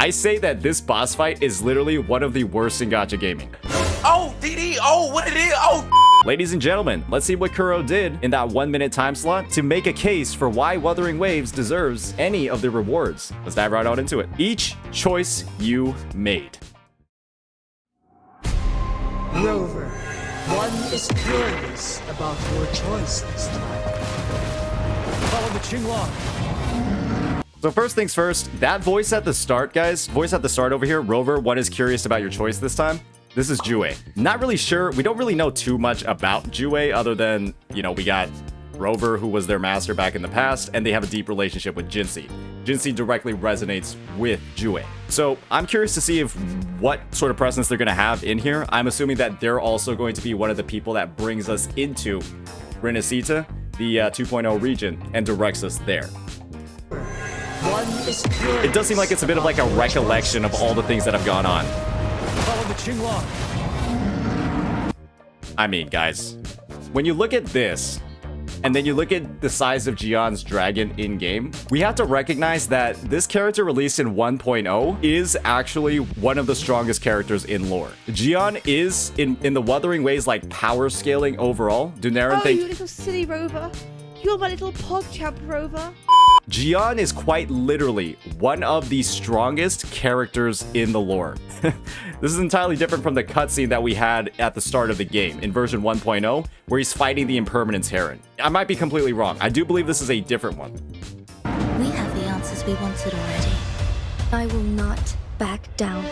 I say that this boss fight is literally one of the worst in gacha gaming. Oh, DD, oh, what it is, oh. Ladies and gentlemen, let's see what Kuro did in that 1 minute time slot to make a case for why Wuthering Waves deserves any of the rewards. Let's dive right on into it. Each choice you made. Rover, one is curious about your choice this time. Follow the Qinglong. So first things first, that voice at the start, guys, voice at the start over here, Rover, one is curious about your choice this time. This is Jue. Not really sure. We don't really know too much about Jue other than, you know, we got Rover, who was their master back in the past, and they have a deep relationship with Jinsei. Jinsei directly resonates with Jue. So I'm curious to see if what sort of presence they're going to have in here. I'm assuming that they're also going to be one of the people that brings us into Rinascita, the 2.0 region, and directs us there. It does seem like it's a bit of like a recollection of all the things that have gone on. Follow the Qinglong. I mean, guys, when you look at this, and then you look at the size of Jian's dragon in-game, we have to recognize that this character released in 1.0 is actually one of the strongest characters in lore. Jian is, in the Wuthering Waves, like, power scaling overall. Dunerin think... you little silly Rover. You're my little PogChamp Rover. Jian is quite literally one of the strongest characters in the lore. This is entirely different from the cutscene that we had at the start of the game in version 1.0, where he's fighting the Impermanence Heron. I might be completely wrong. I do believe this is a different one. We have the answers we wanted already. I will not back down.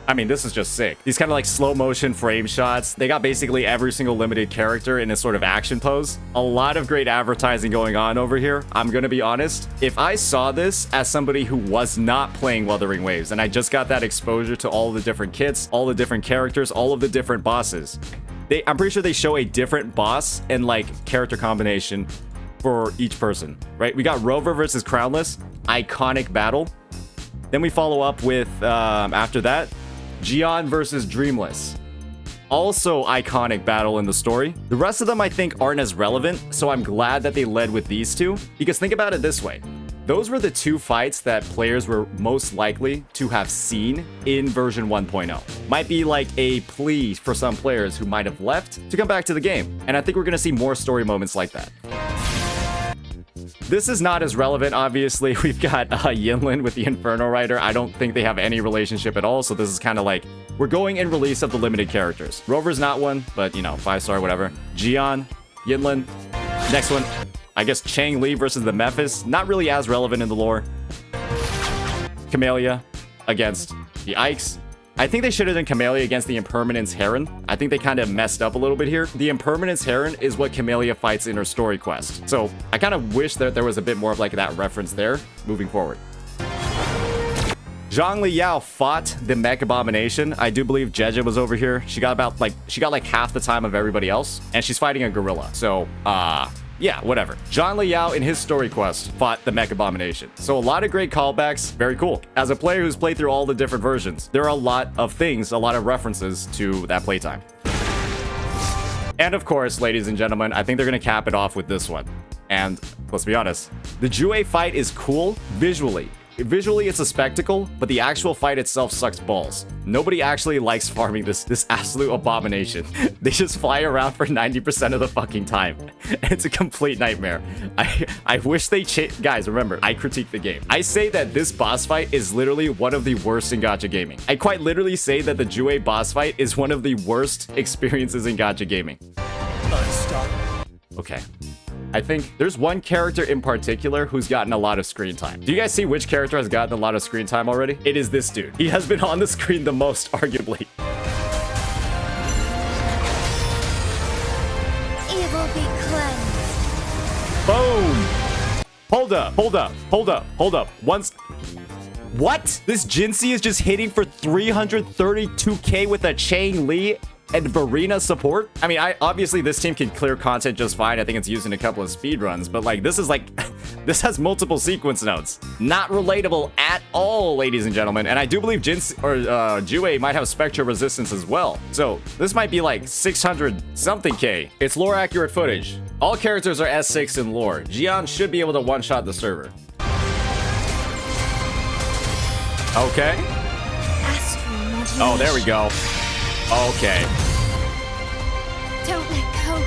I mean, this is just sick. These kind of like slow motion frame shots. They got basically every single limited character in a sort of action pose. A lot of great advertising going on over here. I'm gonna be honest. If I saw this as somebody who was not playing Wuthering Waves and I just got that exposure to all the different kits, all the different characters, all of the different bosses, I'm pretty sure they show a different boss and like character combination for each person, right? We got Rover versus Crownless, iconic battle. Then we follow up with, after that, Jian versus Dreamless. Also iconic battle in the story. The rest of them I think aren't as relevant, so I'm glad that they led with these two. Because think about it this way. Those were the two fights that players were most likely to have seen in version 1.0. Might be like a plea for some players who might have left to come back to the game. And I think we're going to see more story moments like that. This is not as relevant, obviously. We've got Yinlin with the Inferno Rider. I don't think they have any relationship at all, so this is kind of like, we're going in release of the limited characters. Rover's not one, but, you know, 5-star, whatever. Jian, Yinlin. Next one, I guess Chang Li versus the Mephis. Not really as relevant in the lore. Camellia against the Ikes. I think they should have done Camellia against the Impermanence Heron. I think they kind of messed up a little bit here. The Impermanence Heron is what Camellia fights in her story quest. So I kind of wish that there was a bit more of like that reference there moving forward. Zhang Liao fought the Mech Abomination. I do believe Jeja was over here. She got like half the time of everybody else, and she's fighting a gorilla. So, yeah, whatever. Zhang Liao in his story quest fought the Mech Abomination. So a lot of great callbacks. Very cool. As a player who's played through all the different versions, there are a lot of things, a lot of references to that playtime. And of course, ladies and gentlemen, I think they're going to cap it off with this one. And let's be honest, the Jue fight is cool visually. Visually, it's a spectacle, but the actual fight itself sucks balls. Nobody actually likes farming this absolute abomination. They just fly around for 90% of the fucking time. It's a complete nightmare. I wish they guys, remember, I critique the game. I say that this boss fight is literally one of the worst in gacha gaming. I quite literally say that the Jue boss fight is one of the worst experiences in gacha gaming. Okay. I think there's one character in particular who's gotten a lot of screen time. Do you guys see which character has gotten a lot of screen time already? It is this dude. He has been on the screen the most, arguably. Evil be cleansed. Boom! Hold up. Once... What? This Jinsei is just hitting for 332k with a Chang Li and Verena support. I mean, obviously this team can clear content just fine. I think it's used in a couple of speed runs, but like this is like this has multiple sequence nodes. Not relatable at all, ladies and gentlemen. And I do believe Jue might have Spectra resistance as well. So this might be like 600 something K. It's lore accurate footage. All characters are S6 in lore. Jian should be able to one-shot the server. Okay. Oh, there we go. Okay. Don't let go.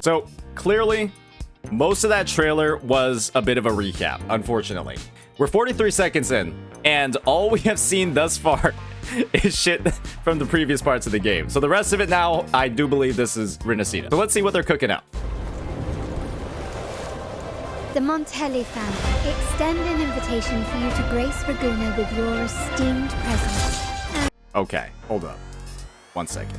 So clearly, most of that trailer was a bit of a recap, unfortunately. We're 43 seconds in, and all we have seen thus far is shit from the previous parts of the game. So the rest of it now, I do believe this is Rinascita. So let's see what they're cooking out. The Montelli family extend an invitation for you to grace Raguna with your esteemed presence. Okay, hold up. 1 second.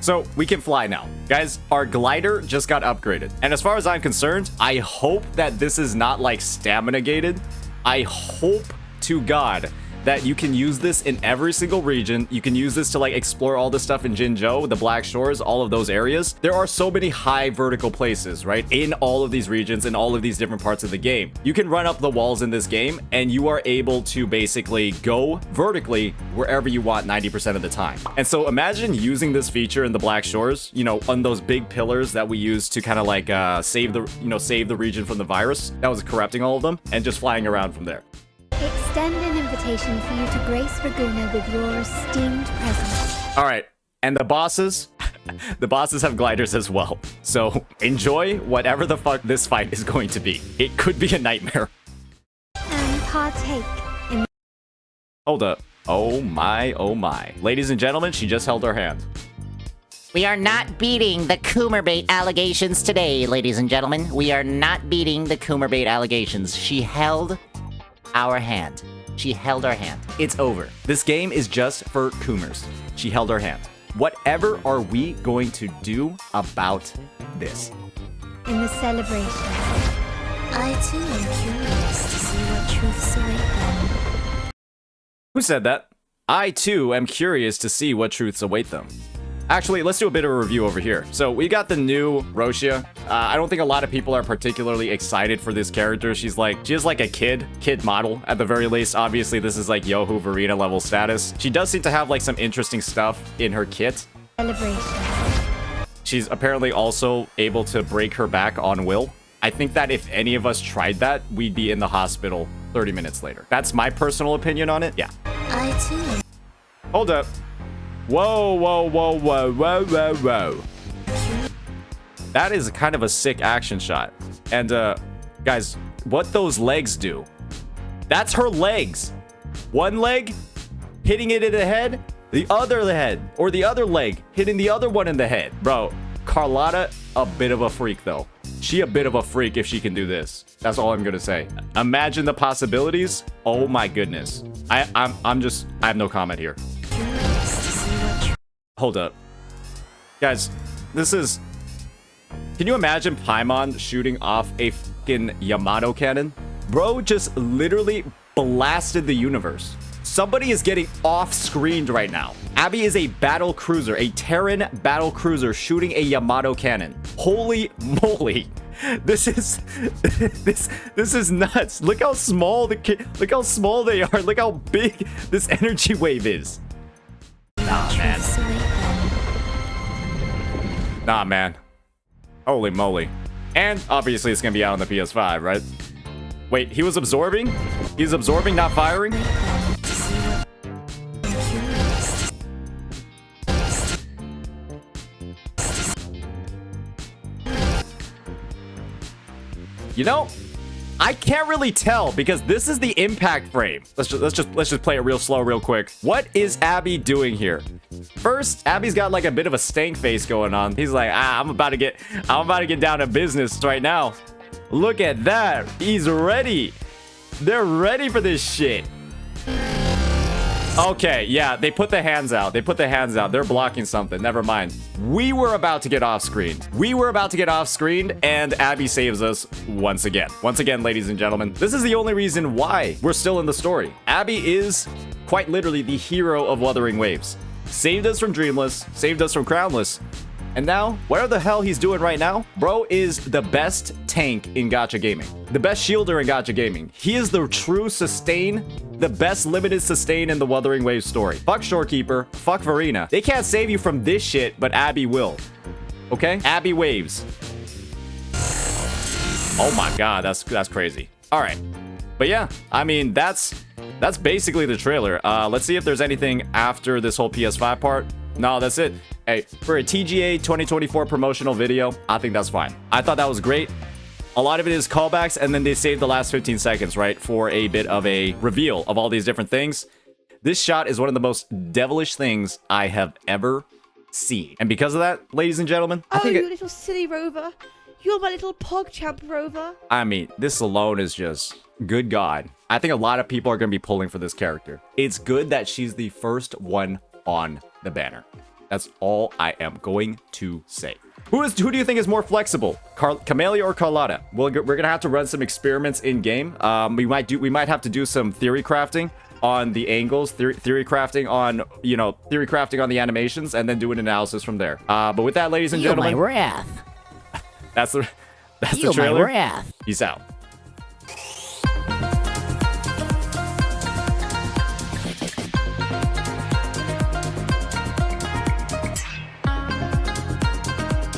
So we can fly now. Guys, our glider just got upgraded. And as far as I'm concerned, I hope that this is not like stamina gated. I hope to God that you can use this in every single region. You can use this to like explore all the stuff in Jinzhou, the Black Shores, all of those areas. There are so many high vertical places, right? In all of these regions, in all of these different parts of the game. You can run up the walls in this game and you are able to basically go vertically wherever you want 90% of the time. And so imagine using this feature in the Black Shores, you know, on those big pillars that we use to kind of like save the region from the virus that was corrupting all of them, and just flying around from there. Extend an invitation for you to grace Raguna with your esteemed presence. All right, and the bosses, the bosses have gliders as well. So enjoy whatever the fuck this fight is going to be. It could be a nightmare. And partake in... Hold up. Oh my, oh my. Ladies and gentlemen, she just held her hand. We are not beating the Coomerbait allegations today, ladies and gentlemen. We are not beating the Coomerbait allegations. She held our hand. She held our hand. It's over. This game is just for Coomers. She held her hand. Whatever are we going to do about this? In the celebration, I too am curious to see what truths await them. Who said that? I too am curious to see what truths await them. Actually, let's do a bit of a review over here. So we got the new Roshia. I don't think a lot of people are particularly excited for this character. She has like a kid model at the very least. Obviously, this is like Yohu Verena level status. She does seem to have like some interesting stuff in her kit. Celebration. She's apparently also able to break her back on will. I think that if any of us tried that, we'd be in the hospital 30 minutes later. That's my personal opinion on it. Yeah. I too. Hold up. Whoa, whoa, whoa, whoa, whoa, whoa, whoa. That is kind of a sick action shot. And, guys, what those legs do. That's her legs. One leg hitting it in the head, the other head, or the other leg hitting the other one in the head. Bro, Carlotta, a bit of a freak, though. She a bit of a freak if she can do this. That's all I'm gonna say. Imagine the possibilities. Oh my goodness. I have no comment here. Hold up. Guys, this is... Can you imagine Paimon shooting off a fucking Yamato cannon? Bro just literally blasted the universe. Somebody is getting off-screened right now. Abby is a battle cruiser, a Terran battle cruiser shooting a Yamato cannon. Holy moly. This is this is nuts. Look how small look how small they are. Look how big this energy wave is. Nah, man. Nah, man. Holy moly. And obviously it's gonna be out on the PS5, right? Wait, he was absorbing? He's absorbing, not firing? You know, I can't really tell because this is the impact frame. Let's just play it real slow, real quick. What is Abby doing here? First, Abby's got like a bit of a stank face going on. He's like, I'm about to get down to business right now. Look at that. He's ready. They're ready for this shit. Okay, yeah, they put the hands out. They're blocking something. Never mind. We were about to get off-screened. And Abby saves us once again. Once again, ladies and gentlemen, this is the only reason why we're still in the story. Abby is quite literally the hero of Wuthering Waves. saved us from Dreamless, saved us from Crownless. And now, where the hell he's doing right now? Bro is the best tank in gacha gaming. The best shielder in gacha gaming. He is the true sustain, the best limited sustain in the Wuthering Waves story. Fuck Shorekeeper, fuck Varina. They can't save you from this shit, but Abby will. Okay? Abby Waves. Oh my god, that's crazy. All right. But yeah, I mean, that's basically the trailer. Let's see if there's anything after this whole PS5 part. No, that's it. Hey, for a TGA 2024 promotional video, I think that's fine. I thought that was great. A lot of it is callbacks, and then they saved the last 15 seconds, right, for a bit of a reveal of all these different things. This shot is one of the most devilish things I have ever seen. And because of that, ladies and gentlemen, I think you little silly rover. You're my little PogChamp rover. I mean, this alone is just... good God. I think a lot of people are going to be pulling for this character. It's good that she's the first one on the banner. That's all I am going to say. Who do you think is more flexible, Camellia or Carlotta? Well, we're gonna have to run some experiments in game. We might have to do some theory crafting on the angles, theory crafting on theory crafting on the animations, and then do an analysis from there. But with that, ladies and gentlemen, my wrath. that's the Feel trailer. my wrath. Peace out.